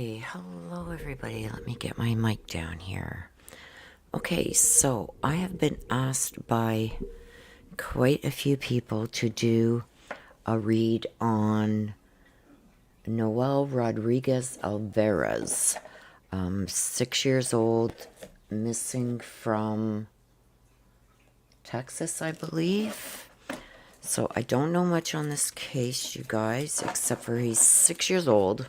Okay, hello everybody. Let me get my mic down here. Okay, so I have been asked by quite a few people to do a read on Noel Rodriguez-Alvarez, 6 years old, missing from Texas, I believe. So I don't know much on this case, you guys, except for he's 6 years old.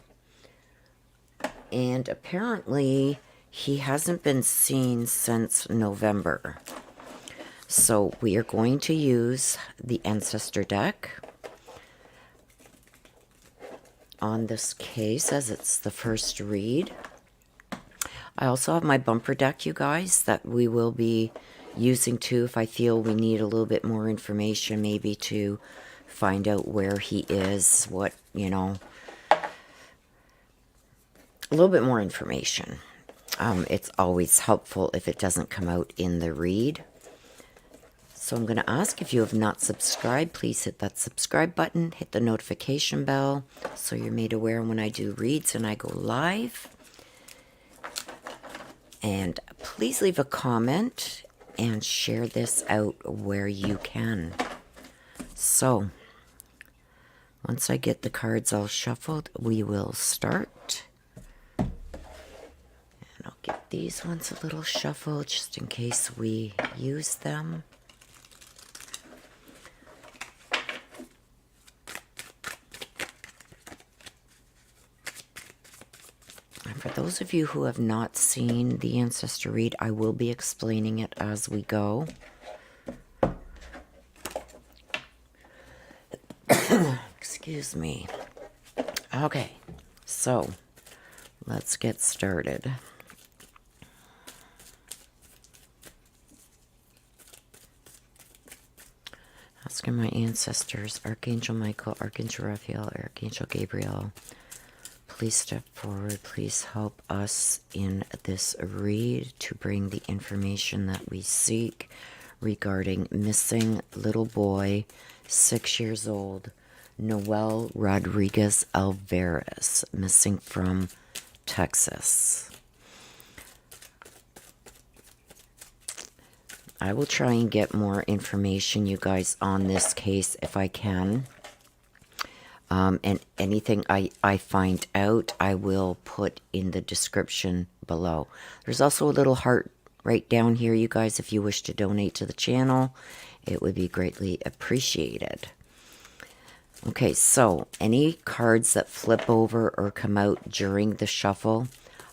And apparently, he hasn't been seen since November. So we are going to use the Ancestor deck on this case, as it's the first read. I also have my bumper deck, you guys, that we will be using too if I feel we need a little bit more information, maybe to find out where he is, what, you know, a little bit more information. It's always helpful if it doesn't come out in the read. So I'm going to ask, if you have not subscribed, please hit that subscribe button, hit the notification bell so you're made aware when I do reads and I go live. And please leave a comment and share this out where you can. So once I get the cards all shuffled, we will start. I'll get these ones a little shuffled just in case we use them. And for those of you who have not seen the Ancestor read, I will be explaining it as we go. Excuse me. Okay, so let's get started. Asking my ancestors, Archangel Michael, Archangel Raphael, Archangel Gabriel, please step forward. Please help us in this read to bring the information that we seek regarding missing little boy, 6 years old, Noel Rodriguez-Alvarez, missing from Texas. I will try and get more information, you guys, on this case if I can. And anything I find out, I will put in the description below. There's also a little heart right down here, you guys, if you wish to donate to the channel. It would be greatly appreciated. Okay, so any cards that flip over or come out during the shuffle,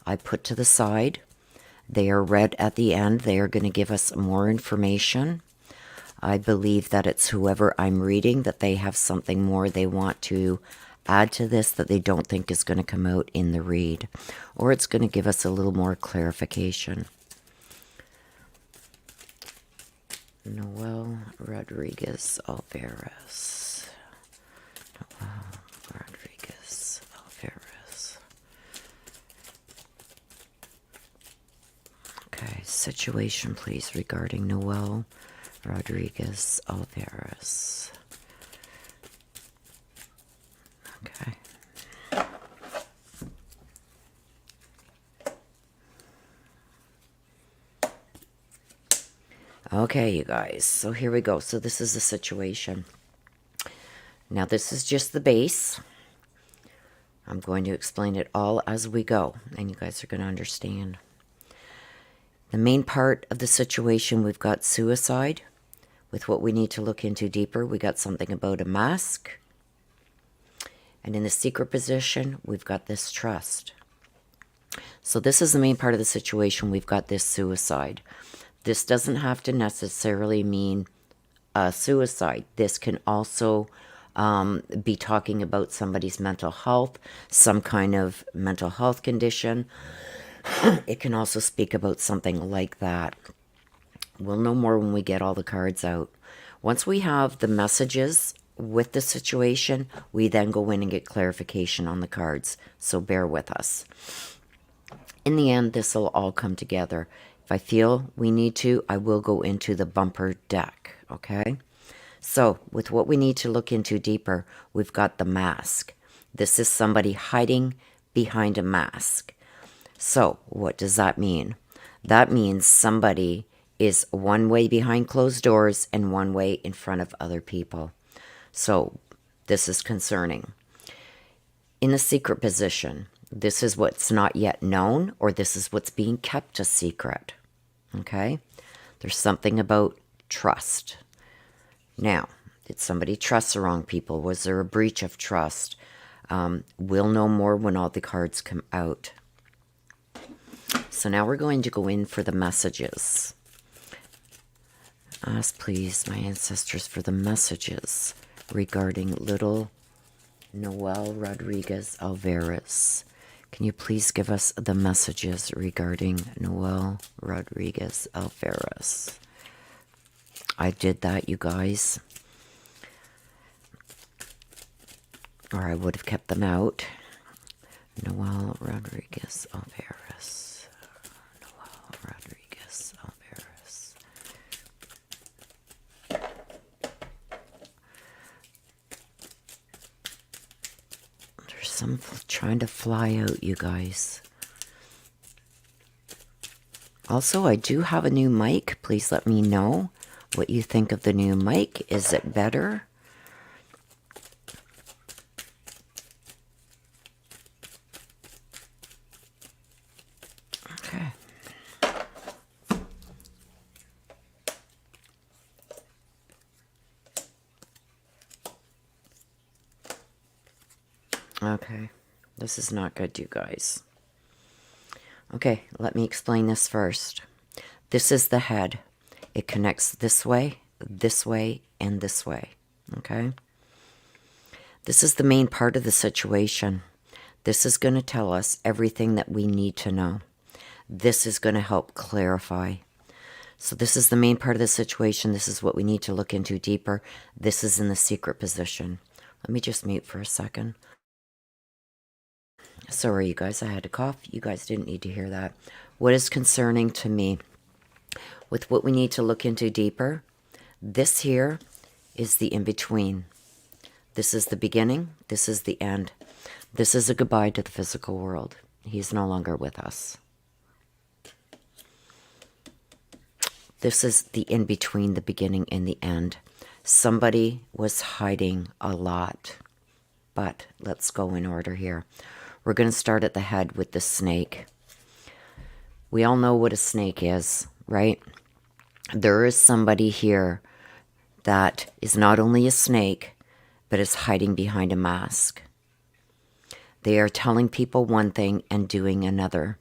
I put to the side. They are read at the end. They are going to give us more information. I believe that it's whoever I'm reading, that they have something more they want to add to this that they don't think is going to come out in the read. Or it's going to give us a little more clarification. Noel Rodriguez-Alvarez. Noel Rodriguez-Alvarez. Okay, situation, please, regarding Noel Rodriguez-Alvarez. Okay. Okay, you guys. So here we go. So this is the situation. Now, this is just the base. I'm going to explain it all as we go, and you guys are going to understand. The main part of the situation, we've got suicide. With what we need to look into deeper, we got something about a mask. And in the secret position, we've got this trust. So this is the main part of the situation. We've got this suicide. This doesn't have to necessarily mean suicide. This can also be talking about somebody's mental health, some kind of mental health condition. It can also speak about something like that. We'll know more when we get all the cards out. Once we have the messages with the situation, we then go in and get clarification on the cards. So bear with us. In the end, this will all come together. If I feel we need to, I will go into the bumper deck, okay? So with what we need to look into deeper, we've got the mask. This is somebody hiding behind a mask. So what does that mean? That means somebody is one way behind closed doors and one way in front of other people. So this is concerning. In a secret position, this is what's not yet known, or this is what's being kept a secret. Okay? There's something about trust. Now, did somebody trust the wrong people? Was there a breach of trust? We'll know more when all the cards come out. So now we're going to go in for the messages. Ask, please, my ancestors, for the messages regarding little Noel Rodriguez-Alvarez. Can you please give us the messages regarding Noel Rodriguez-Alvarez? I did that, you guys. Or I would have kept them out. Noel Rodriguez-Alvarez. Noel Rodriguez-Alvarez. There's some trying to fly out, you guys. Also, I do have a new mic. Please let me know what you think of the new mic. Is it better? Okay, this is not good, you guys. Okay, let me explain this first. This is the head. It connects this way, and this way, okay? This is the main part of the situation. This is going to tell us everything that we need to know. This is going to help clarify. So this is the main part of the situation. This is what we need to look into deeper. This is in the secret position. Let me just mute for a second. Sorry, you guys, I had a cough. You guys didn't need to hear that. What is concerning to me with what we need to look into deeper, this here is the in-between. This is the beginning. This is the end. This is a goodbye to the physical world. He's no longer with us. This is the in-between, the beginning and the end. Somebody was hiding a lot. But let's go in order here. We're going to start at the head with the snake. We all know what a snake is, right? There is somebody here that is not only a snake, but is hiding behind a mask. They are telling people one thing and doing another.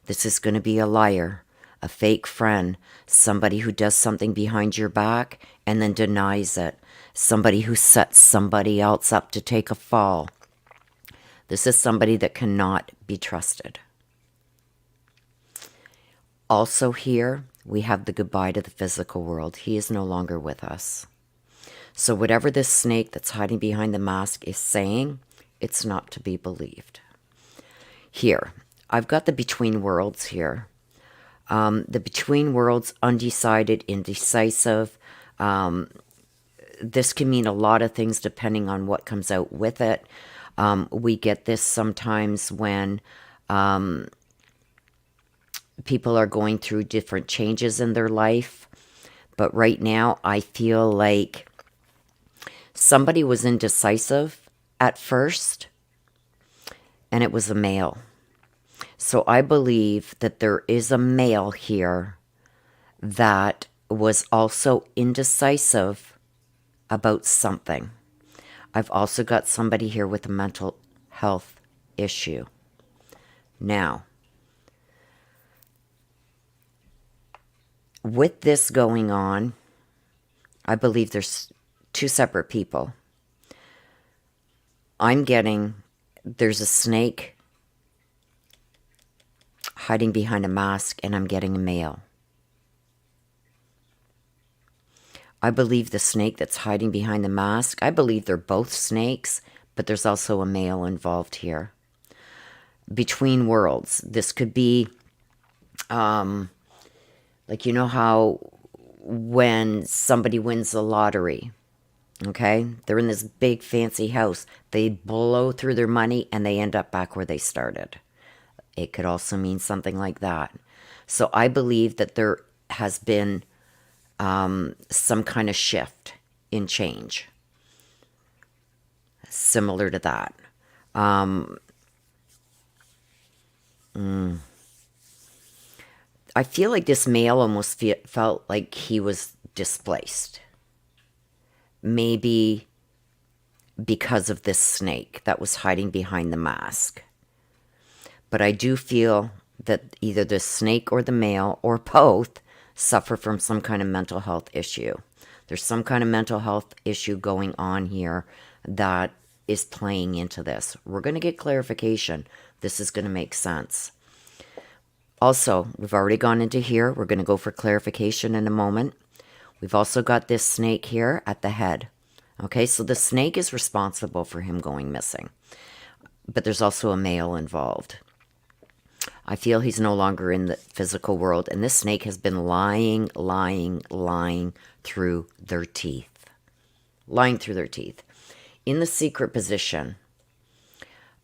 This is going to be a liar, a fake friend, somebody who does something behind your back and then denies it, somebody who sets somebody else up to take a fall. This is somebody that cannot be trusted. Also here, we have the goodbye to the physical world. He is no longer with us. So whatever this snake that's hiding behind the mask is saying, it's not to be believed. Here, I've got the between worlds here. The between worlds, undecided, indecisive. This can mean a lot of things depending on what comes out with it. We get this sometimes when people are going through different changes in their life. But right now, I feel like somebody was indecisive at first, and it was a male. So I believe that there is a male here that was also indecisive about something. I've also got somebody here with a mental health issue. Now, with this going on, I believe there's two separate people. I'm getting, there's a snake hiding behind a mask, and I'm getting a male. I believe the snake that's hiding behind the mask, I believe they're both snakes, but there's also a male involved here. Between worlds, this could be, like, you know how when somebody wins the lottery, Okay? They're in this big fancy house. They blow through their money and they end up back where they started. It could also mean something like that. So I believe that there has been some kind of shift in change, similar to that. I feel like this male almost felt like he was displaced. Maybe because of this snake that was hiding behind the mask. But I do feel that either the snake or the male or both suffer from some kind of mental health issue. There's some kind of mental health issue going on here that is playing into this. We're going to get clarification. This is going to make sense. Also, we've already gone into here. We're going to go for clarification in a moment. We've also got this snake here at the head. Okay, so the snake is responsible for him going missing. But there's also a male involved. I feel he's no longer in the physical world, and this snake has been lying through their teeth. Lying through their teeth. In the secret position,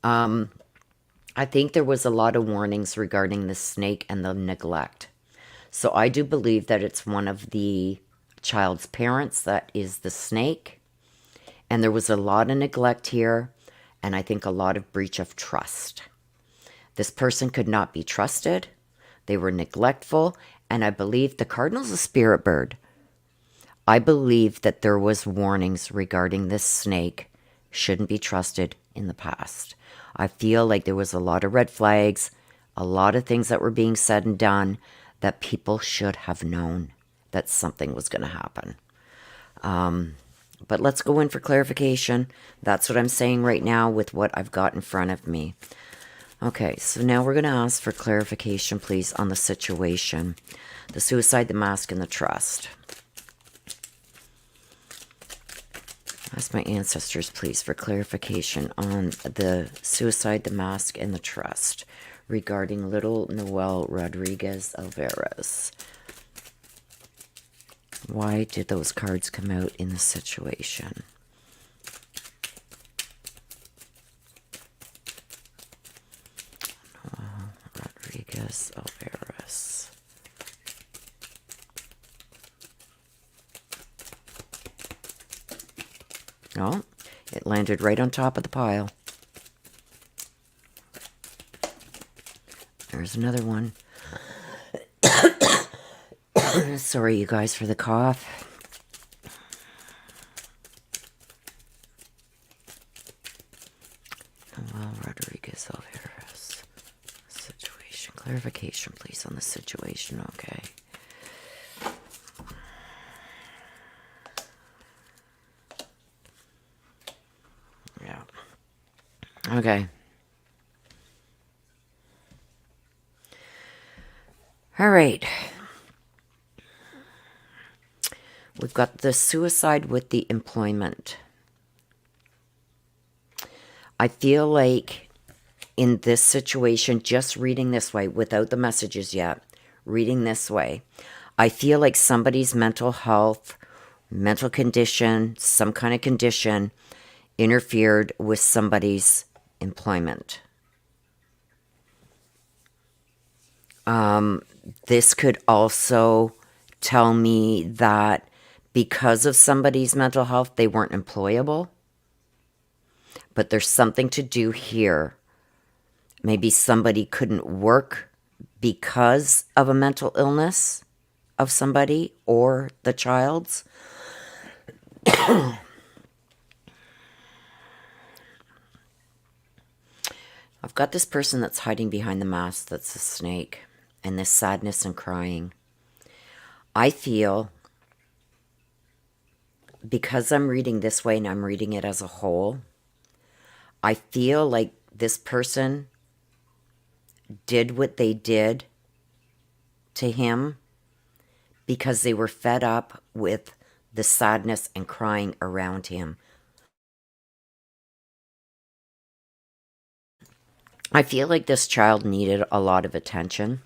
I think there was a lot of warnings regarding the snake and the neglect. So I do believe that it's one of the child's parents that is the snake. And there was a lot of neglect here, and I think a lot of breach of trust. This person could not be trusted. They were neglectful, and I believe the cardinal's a spirit bird. I believe that there was warnings regarding this snake shouldn't be trusted in the past. I feel like there was a lot of red flags, a lot of things that were being said and done that people should have known that something was going to happen. But let's go in for clarification. That's what I'm saying right now with what I've got in front of me. Okay, so now we're going to ask for clarification, please, on the situation. The suicide, the mask, and the trust. Ask my ancestors, please, for clarification on the suicide, the mask, and the trust regarding little Noel Rodriguez-Alvarez. Why did those cards come out in the situation? Noel Rodriguez-Alvarez. Oh, it landed right on top of the pile. There's another one. Sorry, you guys, for the cough. Noel Rodriguez-Alvarez. Situation. Clarification, please, on the situation. Okay. Yeah. Okay. All right. We've got the suicide with the employment. I feel like in this situation, just reading this way, without the messages yet, reading this way, I feel like somebody's mental health, mental condition, some kind of condition interfered with somebody's employment. This could also tell me that because of somebody's mental health, they weren't employable. But there's something to do here. Maybe somebody couldn't work because of a mental illness of somebody or the child's. I've got this person that's hiding behind the mask that's a snake, and this sadness and crying. I feel, because I'm reading this way and I'm reading it as a whole, I feel like this person did what they did to him because they were fed up with the sadness and crying around him. I feel like this child needed a lot of attention.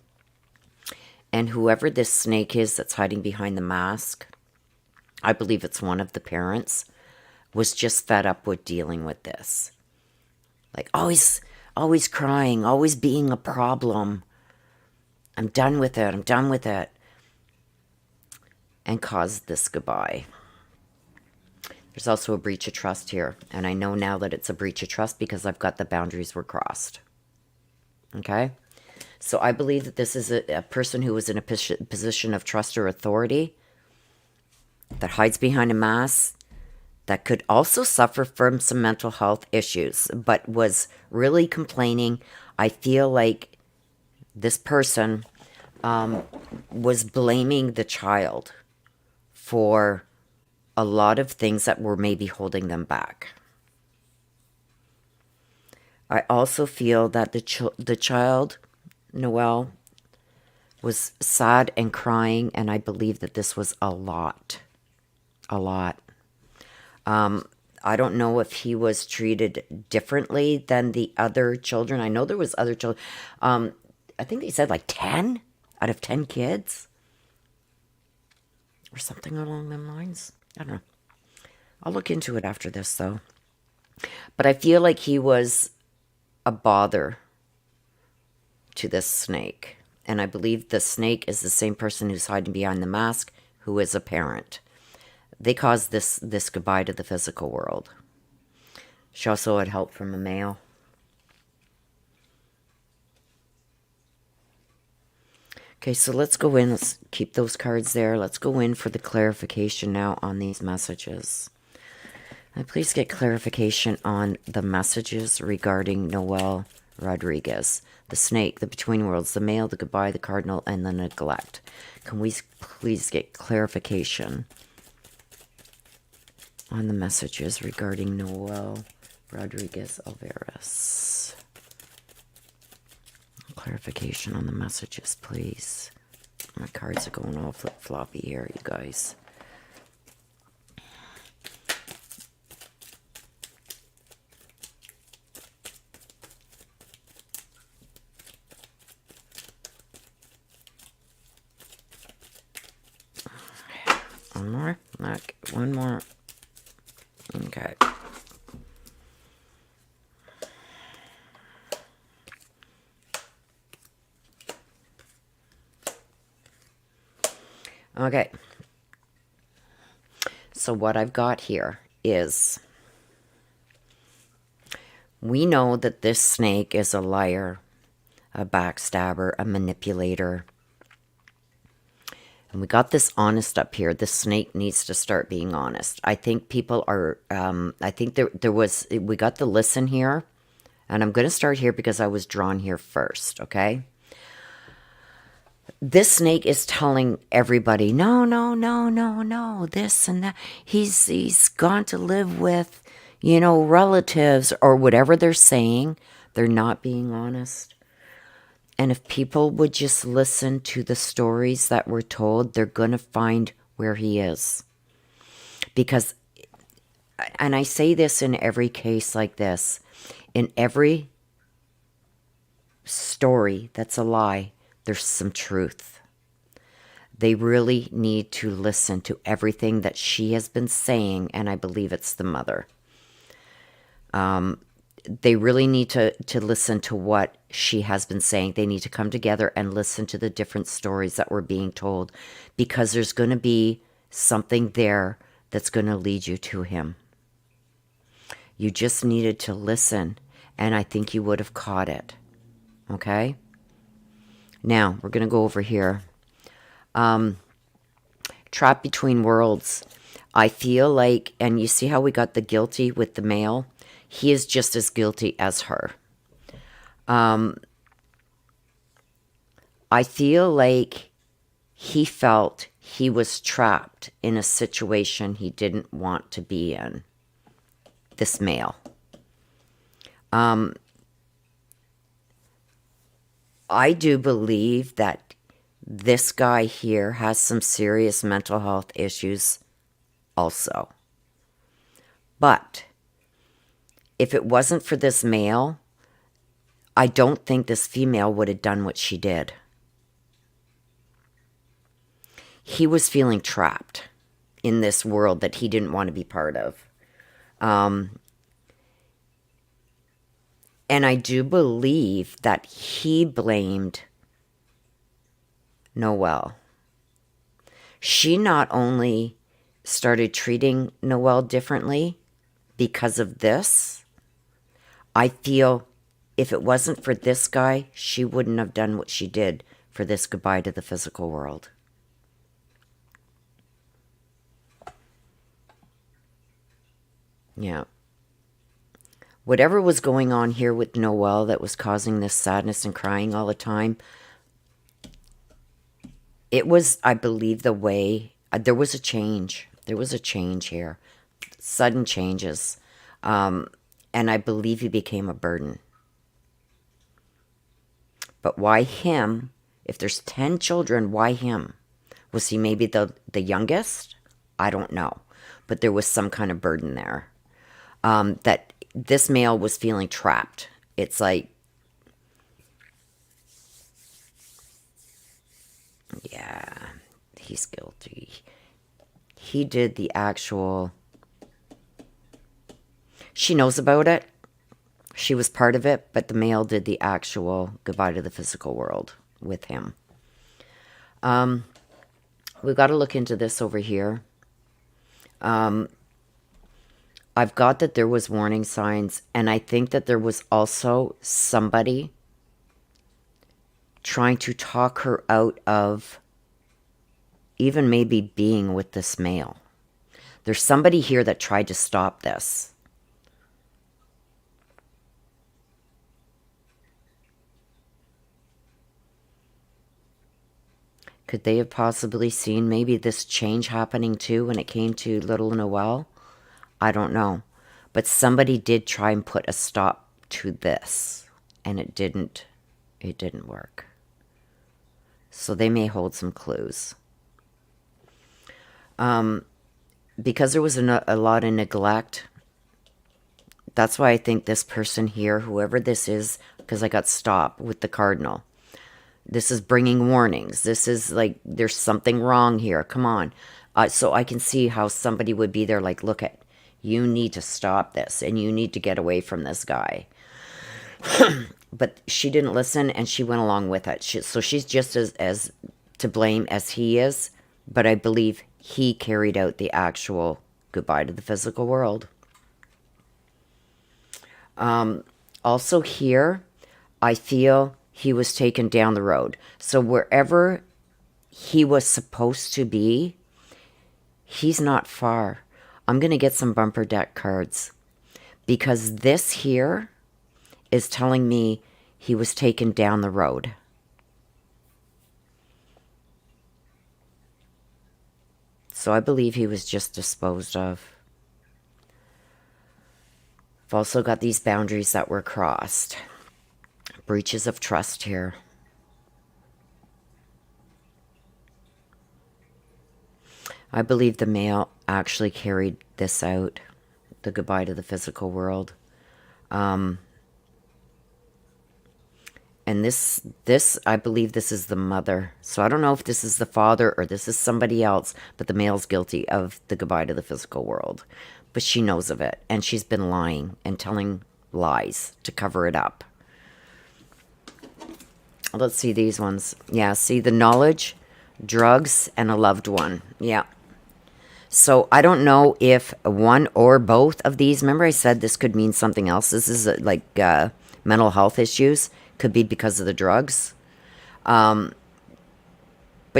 And whoever this snake is that's hiding behind the mask, I believe it's one of the parents. was just fed up with dealing with this. Like always crying, always being a problem. I'm done with it. I'm done with it. And caused this goodbye. There's also a breach of trust here. And I know now that it's a breach of trust because I've got the boundaries were crossed. Okay? So I believe that this is a person who is in a position of trust or authority that hides behind a mask, that could also suffer from some mental health issues, but was really complaining. I feel like this person was blaming the child for a lot of things that were maybe holding them back. I also feel that the child, Noel, was sad and crying, and I believe that this was a lot. A lot. I don't know if he was treated differently than the other children. I know there was other children. I think they said like 10 out of 10 kids. Or something along them lines. I don't know. I'll look into it after this, though. But I feel like he was a bother to this snake. And I believe the snake is the same person who's hiding behind the mask, who is a parent. They caused this goodbye to the physical world. She also had help from a male. Okay, so let's go in. Let's keep those cards there. Let's go in for the clarification now on these messages. And please get clarification on the messages regarding Noel Rodriguez. The snake, the between worlds, the male, the goodbye, the cardinal, and the neglect. Can we please get clarification on the messages regarding Noel Rodriguez-Alvarez? Clarification on the messages, please. My cards are going all flip-floppy here, you guys. One more? One more. Okay. Okay. So what I've got here is, we know that this snake is a liar, a backstabber, a manipulator. And we got this honest up here. This snake needs to start being honest. I think people are, I think we got the listen here. And I'm going to start here because I was drawn here first, okay? This snake is telling everybody, no, no, no, no, no, this and that. He's gone to live with, relatives or whatever they're saying. They're not being honest. And if people would just listen to the stories that were told, they're going to find where he is. Because, and I say this in every case like this, in every story that's a lie, there's some truth. They really need to listen to everything that she has been saying, and I believe it's the mother. They really need to listen to what she has been saying. They need to come together and listen to the different stories that were being told, because there's going to be something there that's going to lead you to him. You just needed to listen, and I think you would have caught it. Okay? Now, we're going to go over here. Trapped between worlds. I feel like, and you see how we got the guilty with the male? He is just as guilty as her. I feel like he felt he was trapped in a situation he didn't want to be in. This male. I do believe that this guy here has some serious mental health issues also. But if it wasn't for this male, I don't think this female would have done what she did. He was feeling trapped in this world that he didn't want to be part of. And I do believe that he blamed Noel. She not only started treating Noel differently because of this, I feel if it wasn't for this guy, she wouldn't have done what she did for this goodbye to the physical world. Yeah. Whatever was going on here with Noel that was causing this sadness and crying all the time, it was, I believe, the way, there was a change. There was a change here. Sudden changes. And I believe he became a burden. But why him? If there's 10 children, why him? Was he maybe the youngest? I don't know. But there was some kind of burden there. That this male was feeling trapped. It's like, yeah, he's guilty. He did the actual... She knows about it. She was part of it, but the male did the actual goodbye to the physical world with him. We've got to look into this over here. I've got that there was warning signs, and I think that there was also somebody trying to talk her out of even maybe being with this male. There's somebody here that tried to stop this. Could they have possibly seen maybe this change happening too when it came to little Noel? I don't know. But somebody did try and put a stop to this, and it didn't work. So they may hold some clues. Because there was a lot of neglect, that's why I think this person here, whoever this is, because I got stopped with the cardinal. This is bringing warnings. This is like, there's something wrong here. Come on. So I can see how somebody would be there like, look at, you need to stop this, and you need to get away from this guy. But she didn't listen, and she went along with it. So she's just as to blame as he is, but I believe he carried out the actual goodbye to the physical world. Also here, I feel he was taken down the road. So wherever he was supposed to be, he's not far. I'm going to get some bumper deck cards, because this here is telling me he was taken down the road. So I believe he was just disposed of. I've also got these boundaries that were crossed. Breaches of trust here. I believe the male actually carried this out, the goodbye to the physical world. And this, I believe this is the mother. So I don't know if this is the father or this is somebody else, but the male's guilty of the goodbye to the physical world. But she knows of it, and she's been lying and telling lies to cover it up. Let's see these ones. Yeah, see the knowledge, drugs, and a loved one. Yeah. So I don't know if one or both of these, remember I said this could mean something else. This is like mental health issues. Could be because of the drugs. But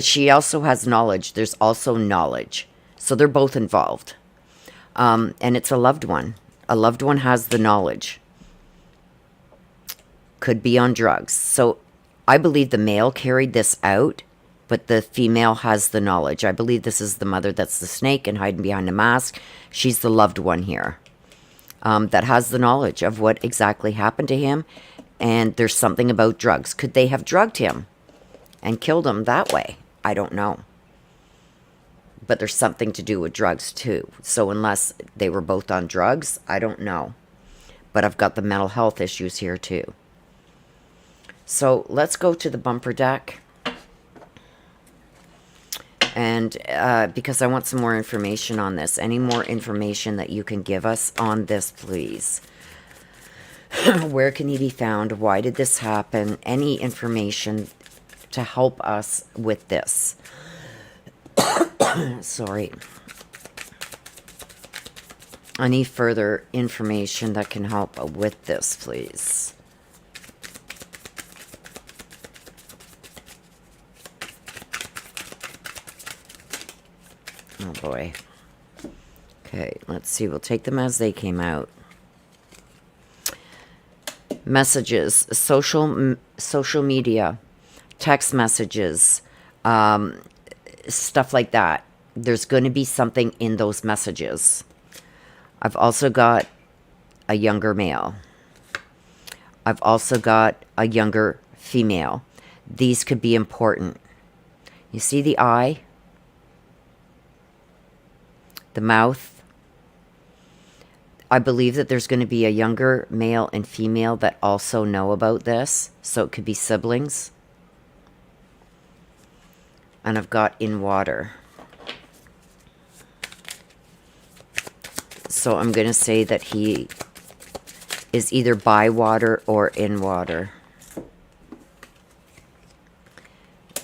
she also has knowledge. There's also knowledge. So they're both involved. And it's a loved one. A loved one has the knowledge. Could be on drugs. So I believe the male carried this out, but the female has the knowledge. I believe this is the mother that's the snake and hiding behind a mask. She's the loved one here that has the knowledge of what exactly happened to him. And there's something about drugs. Could they have drugged him and killed him that way? I don't know. But there's something to do with drugs too. So unless they were both on drugs, I don't know. But I've got the mental health issues here too. So let's go to the bumper deck. And because I want some more information on this. Any more information that you can give us on this, please. Where can he be found? Why did this happen? Any information to help us with this. Sorry. Any further information that can help with this, please. Oh boy. Okay, let's see. We'll take them as they came out. Messages, social media, text messages, stuff like that. There's going to be something in those messages. I've also got a younger male. I've also got a younger female. These could be important. You see the eye? The mouth? I believe that there's going to be a younger male and female that also know about this. So it could be siblings. And I've got in water. So I'm going to say that he is either by water or in water.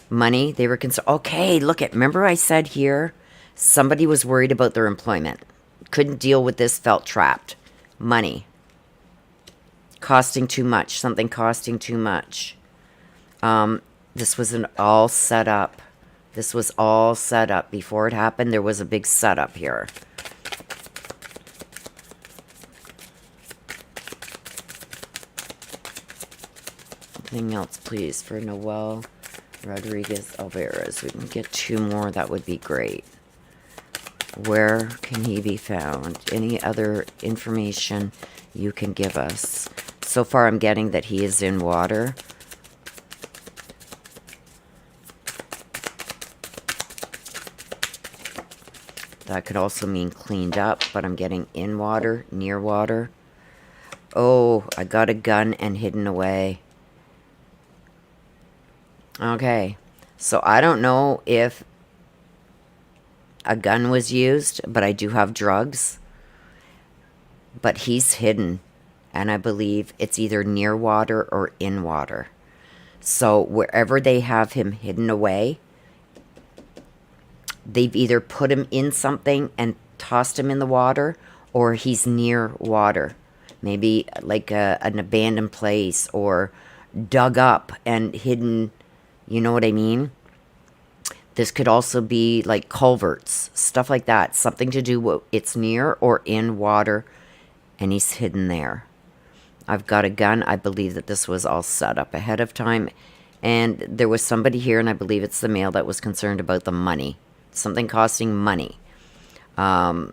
Money, they were concerned. Okay, look at, remember I said here, somebody was worried about their employment. Couldn't deal with this, felt trapped. Money. Costing too much, something costing too much. This was all set up. This was all set up. Before it happened, there was a big setup here. Anything else, please, for Noel Rodriguez-Alvarez? We can get 2 more. That would be great. Where can he be found? Any other information you can give us? So far, I'm getting that he is in water. That could also mean cleaned up, but I'm getting in water, near water. Oh, I got a gun and hidden away. Okay, so I don't know if a gun was used, but I do have drugs. But he's hidden, and I believe it's either near water or in water. So wherever they have him hidden away, they've either put him in something and tossed him in the water, or he's near water. Maybe like an abandoned place, or dug up and hidden. You know what I mean? This could also be like culverts, stuff like that. Something to do with it's near or in water, and he's hidden there. I've got a gun. I believe that this was all set up ahead of time. And there was somebody here, and I believe it's the male that was concerned about the money. Something costing money. And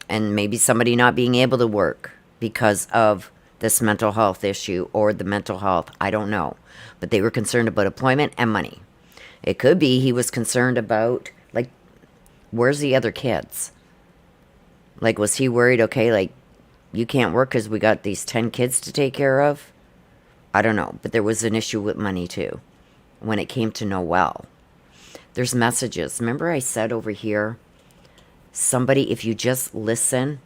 maybe somebody not being able to work because of this mental health issue or the mental health. I don't know. But they were concerned about employment and money. It could be he was concerned about, like, where's the other kids? Like, was he worried, okay, like, you can't work because we got these 10 kids to take care of? I don't know. But there was an issue with money, too, when it came to Noel. There's messages. Remember I said over here, somebody, if you just listen,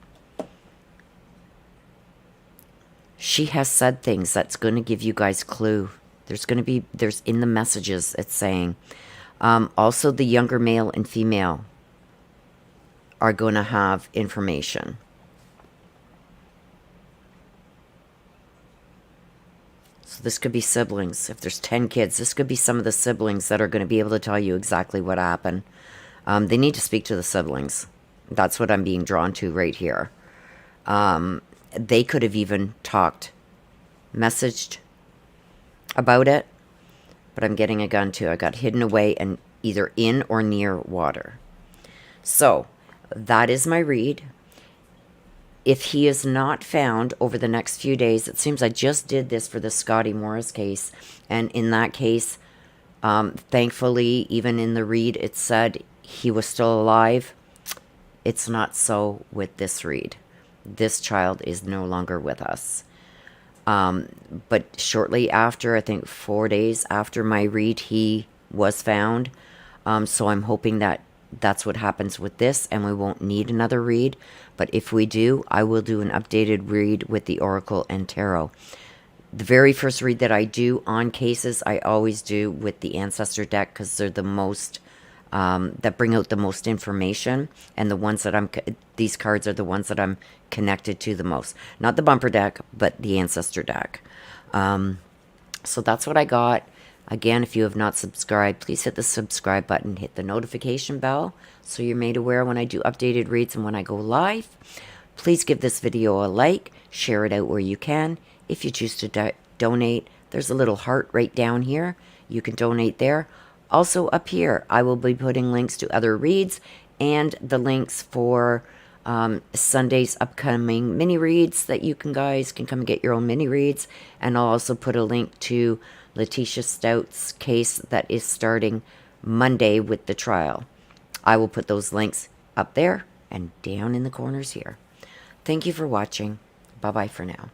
she has said things that's going to give you guys clue. There's in the messages it's saying. Also, the younger male and female are going to have information. So this could be siblings. If there's 10 kids, this could be some of the siblings that are going to be able to tell you exactly what happened. They need to speak to the siblings. That's what I'm being drawn to right here. They could have even messaged about it, but I'm getting a gun too. I got hidden away and either in or near water. So that is my read. If he is not found over the next few days, it seems I just did this for the Scotty Morris case, and in that case, thankfully, even in the read, it said he was still alive. It's not so with this read. This child is no longer with us. But shortly after, I think 4 days after my read, he was found. So I'm hoping that that's what happens with this and we won't need another read. But if we do, I will do an updated read with the Oracle and Tarot. The very first read that I do on cases, I always do with the Ancestor deck because they're the most, that bring out the most information. And the ones that these cards are the ones that I'm connected to the most. Not the bumper deck, but the Ancestor deck. So that's what I got. Again, if you have not subscribed, please hit the subscribe button, hit the notification bell so you're made aware when I do updated reads and when I go live. Please give this video a like, share it out where you can. If you choose to donate, there's a little heart right down here. You can donate there. Also up here, I will be putting links to other reads and the links for Sunday's upcoming mini reads that you guys can come and get your own mini reads. And I'll also put a link to Letitia Stout's case that is starting Monday with the trial. I will put those links up there and down in the corners here. Thank you for watching. Bye-bye for now.